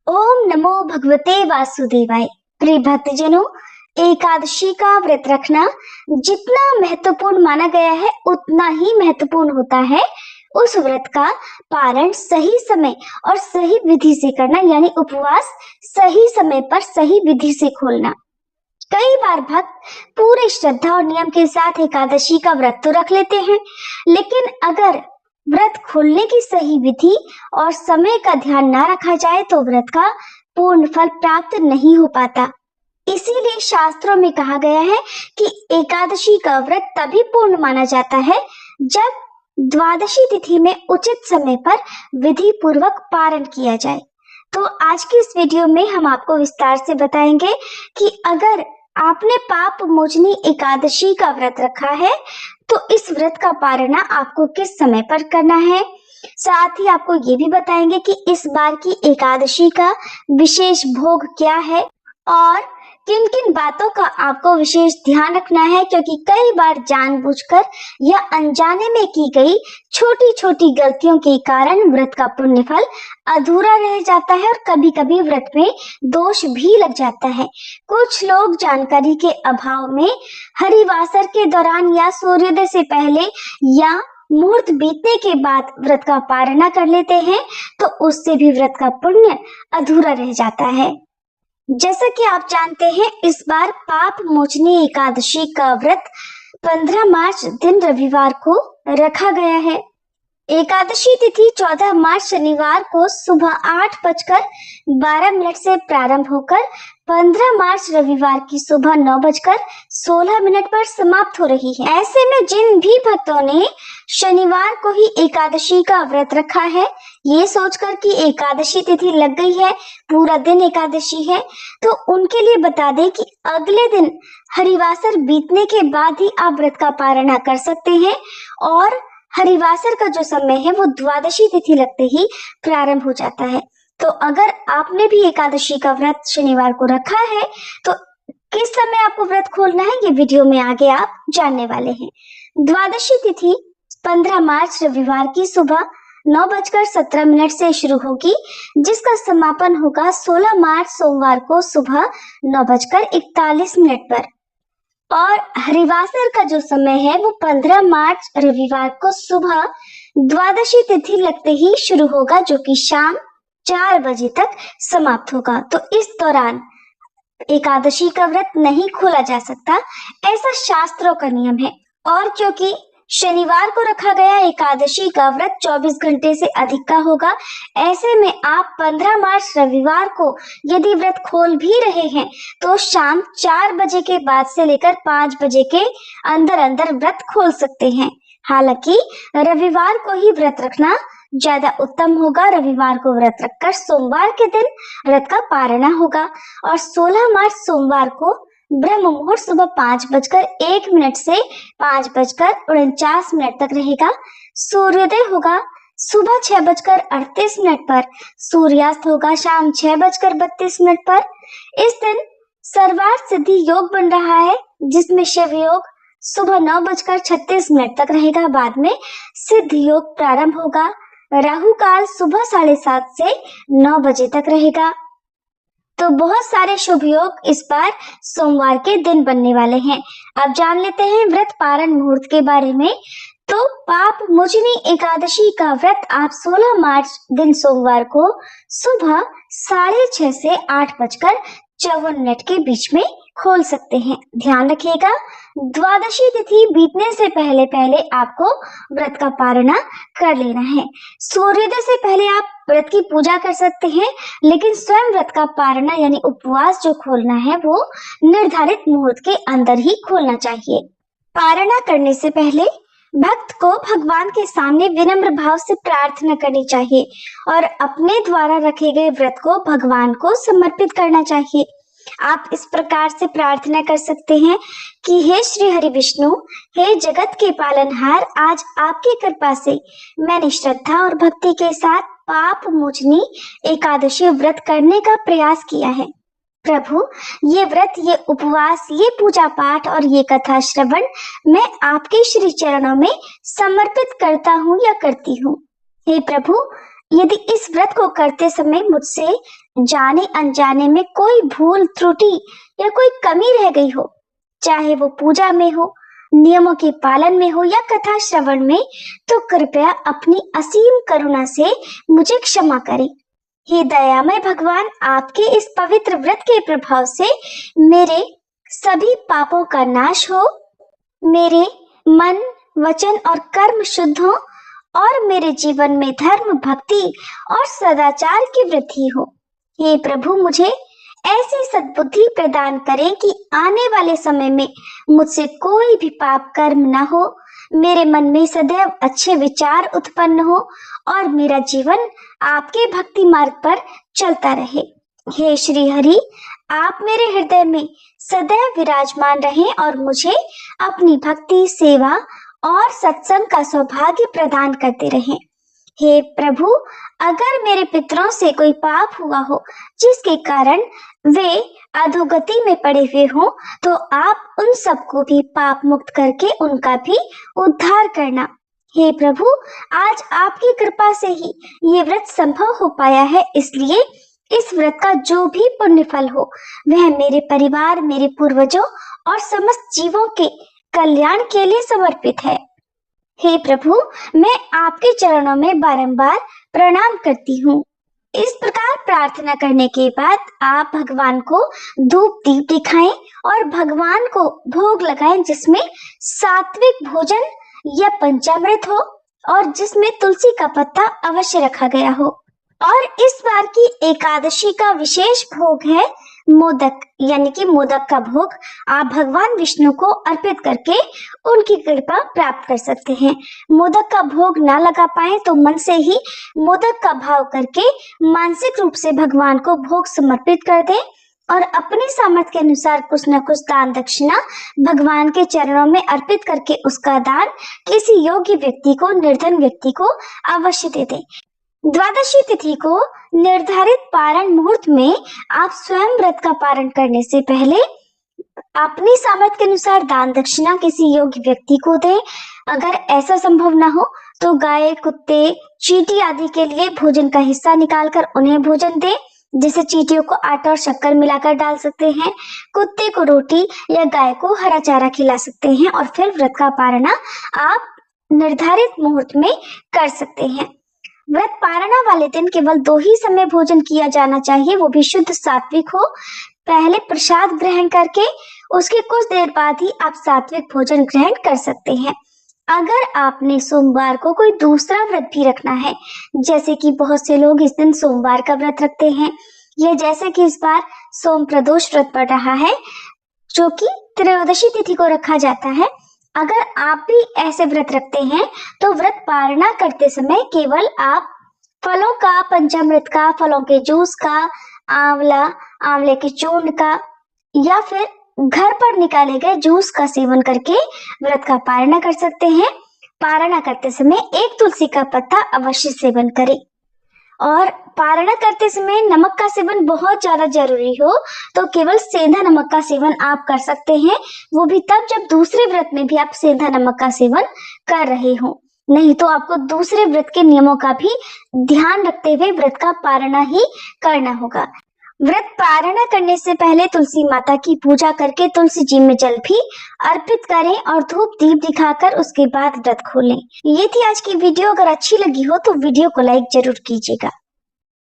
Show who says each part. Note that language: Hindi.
Speaker 1: ओम नमो भगवते वासुदेवाय। प्रिय भक्तजनों, एकादशी का व्रत रखना जितना महत्वपूर्ण माना गया है उतना ही महत्वपूर्ण होता है उस व्रत का पालन सही समय और सही विधि से करना, यानी उपवास सही समय पर सही विधि से खोलना। कई बार भक्त पूरे श्रद्धा और नियम के साथ एकादशी का व्रत तो रख लेते हैं, लेकिन अगर व्रत खोलने की सही विधि और समय का ध्यान ना रखा जाए तो व्रत का पूर्ण फल प्राप्त नहीं हो पाता। इसीलिए शास्त्रों में कहा गया है कि एकादशी का व्रत तभी पूर्ण माना जाता है जब द्वादशी तिथि में उचित समय पर विधि पूर्वक पारण किया जाए। तो आज की इस वीडियो में हम आपको विस्तार से बताएंगे कि अगर आपने पाप मोचनी एकादशी का व्रत रखा है तो इस व्रत का पारण आपको किस समय पर करना है। साथ ही आपको ये भी बताएंगे कि इस बार की एकादशी का विशेष भोग क्या है और किन किन बातों का आपको विशेष ध्यान रखना है, क्योंकि कई बार जानबूझकर या अनजाने में की गई छोटी छोटी गलतियों के कारण व्रत का पुण्य फल अधूरा रह जाता है और कभी कभी व्रत में दोष भी लग जाता है। कुछ लोग जानकारी के अभाव में हरिवासर के दौरान या सूर्योदय से पहले या मुहूर्त बीतने के बाद व्रत का पारणा कर लेते हैं, तो उससे भी व्रत का पुण्य अधूरा रह जाता है। जैसा कि आप जानते हैं, इस बार पाप मोचनी एकादशी का व्रत 15 मार्च दिन रविवार को रखा गया है। एकादशी तिथि 14 मार्च शनिवार को सुबह 8:12 से प्रारंभ होकर 15 मार्च रविवार की सुबह 9:16 पर समाप्त हो रही है। ऐसे में जिन भी भक्तों ने शनिवार को ही एकादशी का व्रत रखा है, ये सोचकर कि एकादशी तिथि लग गई है, पूरा दिन एकादशी है, तो उनके लिए बता दें कि अगले दिन हरिवासर बीतने के बाद ही आप व्रत का पारणा कर सकते हैं और हरिवासर का जो समय है वो द्वादशी तिथि लगते ही प्रारंभ हो जाता है। तो अगर आपने भी एकादशी का व्रत शनिवार को रखा है तो किस समय आपको व्रत खोलना है, ये वीडियो में आगे आप जानने वाले हैं। द्वादशी तिथि 15 मार्च रविवार की सुबह 9:17 से शुरू होगी, जिसका समापन होगा 16 मार्च सोमवार को सुबह 9:41 पर। और हरिवासर का जो समय है वो 15 मार्च रविवार को सुबह द्वादशी तिथि लगते ही शुरू होगा, जो कि शाम 4 बजे तक समाप्त होगा। तो इस दौरान एकादशी का व्रत नहीं खोला जा सकता, ऐसा शास्त्रों का नियम है। और क्योंकि शनिवार को रखा गया एकादशी का व्रत 24 घंटे से अधिक का होगा, ऐसे में आप 15 मार्च रविवार को यदि व्रत खोल भी रहे हैं तो शाम 4 बजे के बाद से लेकर 5 बजे के अंदर अंदर व्रत खोल सकते हैं। हालांकि रविवार को ही व्रत रखना ज्यादा उत्तम होगा। रविवार को व्रत रखकर सोमवार के दिन व्रत का पारणा होगा और 16 मार्च सोमवार को ब्रह्म मुहूर्त सुबह 5:01 से 5:49 तक रहेगा। सूर्योदय होगा सुबह 6:38 पर, सूर्यास्त होगा शाम 6:32 पर। इस दिन सर्वार्थ सिद्धि योग बन रहा है, जिसमें शिव योग सुबह 9:36 तक रहेगा। बाद में सिद्ध योग प्रारंभ होगा। राहु काल सुबह 7:30 से 9 बजे तक रहेगा। तो बहुत सारे शुभ योग इस बार सोमवार के दिन बनने वाले हैं। अब जान लेते हैं व्रत पारण मुहूर्त के बारे में। तो पाप मोचनी एकादशी का व्रत आप 16 मार्च दिन सोमवार को सुबह 6:30 से 8:54 के बीच में खोल सकते हैं। ध्यान रखिएगा, द्वादशी तिथि बीतने से पहले पहले आपको व्रत का पारणा कर लेना है। सूर्योदय से पहले आप व्रत की पूजा कर सकते हैं, लेकिन स्वयं व्रत का पारणा यानी उपवास जो खोलना है वो निर्धारित मुहूर्त के अंदर ही खोलना चाहिए। पारणा करने से पहले भक्त को भगवान के सामने विनम्र भाव से प्रार्थना करनी चाहिए और अपने द्वारा रखे गए व्रत को भगवान को समर्पित करना चाहिए। आप इस प्रकार से प्रार्थना कर सकते हैं कि हे श्री हरि विष्णु, हे जगत के पालनहार, आज आपकी कृपा से मैंने श्रद्धा और भक्ति के साथ पाप मोचनी एकादशी व्रत करने का प्रयास किया है। प्रभु, ये व्रत, ये उपवास, ये पूजा पाठ और ये कथा श्रवण मैं आपके श्री चरणों में समर्पित करता हूँ या करती हूँ। हे प्रभु, यदि इस व्रत को करते समय मुझसे जाने अनजाने में कोई भूल त्रुटि या कोई कमी रह गई हो, चाहे वो पूजा में हो, नियमों के पालन में हो या कथा श्रवण में, तो कृपया अपनी असीम करुणा से मुझे क्षमा करें। हे दयामय भगवान, आपके इस पवित्र व्रत के प्रभाव से मेरे सभी पापों का नाश हो, मेरे मन, वचन और कर्म शुद्ध हो और मेरे जीवन में धर्म, भक्ति और सदाचार की वृद्धि हो। हे प्रभु, मुझे ऐसी सद्बुद्धि प्रदान करें कि आने वाले समय में मुझसे कोई भी पाप कर्म न हो, मेरे मन में सदैव अच्छे विचार उत्पन्न हो और मेरा जीवन आपके भक्ति मार्ग पर चलता रहे। हे श्री हरि, आप मेरे हृदय में सदैव विराजमान रहें और मुझे अपनी भक्ति, सेवा और सत्संग का सौभाग्य प्रदान करते रहें। हे प्रभु, अगर मेरे पितरों से कोई पाप हुआ हो जिसके कारण वे अधोगति में पड़े हुए हों, तो आप उन सबको भी पाप मुक्त करके उनका भी उद्धार करना। हे प्रभु, आज आपकी कृपा से ही ये व्रत संभव हो पाया है, इसलिए इस व्रत का जो भी पुण्य फल हो वह मेरे परिवार, मेरे पूर्वजों और समस्त जीवों के कल्याण के लिए समर्पित है। हे प्रभु, मैं आपके चरणों में बारंबार प्रणाम करती हूँ। इस प्रकार प्रार्थना करने के बाद आप भगवान को धूप दीप दिखाएं और भगवान को भोग लगाएं, जिसमें सात्विक भोजन या पंचामृत हो और जिसमें तुलसी का पत्ता अवश्य रखा गया हो। और इस बार की एकादशी का विशेष भोग है मोदक, यानी कि मोदक का भोग आप भगवान विष्णु को अर्पित करके उनकी कृपा प्राप्त कर सकते हैं। मोदक का भोग ना लगा पाए तो मन से ही मोदक का भाव करके मानसिक रूप से भगवान को भोग समर्पित कर दें और अपने सामर्थ्य के अनुसार कुछ न कुछ दान दक्षिणा भगवान के चरणों में अर्पित करके उसका दान किसी योग्य व्यक्ति को, निर्धन व्यक्ति को अवश्य दे दें। द्वादशी तिथि को निर्धारित पारण मुहूर्त में आप स्वयं व्रत का पारण करने से पहले अपनी सामर्थ्य के अनुसार दान दक्षिणा किसी योग्य व्यक्ति को दें। अगर ऐसा संभव न हो तो गाय, कुत्ते, चींटी आदि के लिए भोजन का हिस्सा निकालकर उन्हें भोजन दें। जैसे चींटियों को आटा और शक्कर मिलाकर डाल सकते हैं, कुत्ते को रोटी या गाय को हरा चारा खिला सकते हैं और फिर व्रत का पारणा आप निर्धारित मुहूर्त में कर सकते हैं। व्रत पारणा वाले दिन केवल 2 ही समय भोजन किया जाना चाहिए, वो भी शुद्ध सात्विक हो। पहले प्रसाद ग्रहण करके उसके कुछ देर बाद ही आप सात्विक भोजन ग्रहण कर सकते हैं। अगर आपने सोमवार को कोई दूसरा व्रत भी रखना है, जैसे कि बहुत से लोग इस दिन सोमवार का व्रत रखते हैं, या जैसे कि इस बार सोम प्रदोष व्रत पड़ रहा है जो कि त्रयोदशी तिथि को रखा जाता है, अगर आप भी ऐसे व्रत रखते हैं तो व्रत पारणा करते समय केवल आप फलों का, पंचामृत का, फलों के जूस का, आंवले के चूर्ण का या फिर घर पर निकाले गए जूस का सेवन करके व्रत का पारणा कर सकते हैं। पारणा करते समय 1 तुलसी का पत्ता अवश्य सेवन करें। और पारणा करते समय नमक का सेवन बहुत ज्यादा जरूरी हो तो केवल सेंधा नमक का सेवन आप कर सकते हैं, वो भी तब जब दूसरे व्रत में भी आप सेंधा नमक का सेवन कर रहे हो। नहीं तो आपको दूसरे व्रत के नियमों का भी ध्यान रखते हुए व्रत का पारणा ही करना होगा। व्रत पारणा करने से पहले तुलसी माता की पूजा करके तुलसी जी में जल भी अर्पित करें और धूप दीप दिखाकर उसके बाद व्रत खोलें। ये थी आज की वीडियो। अगर अच्छी लगी हो तो वीडियो को लाइक जरूर कीजिएगा।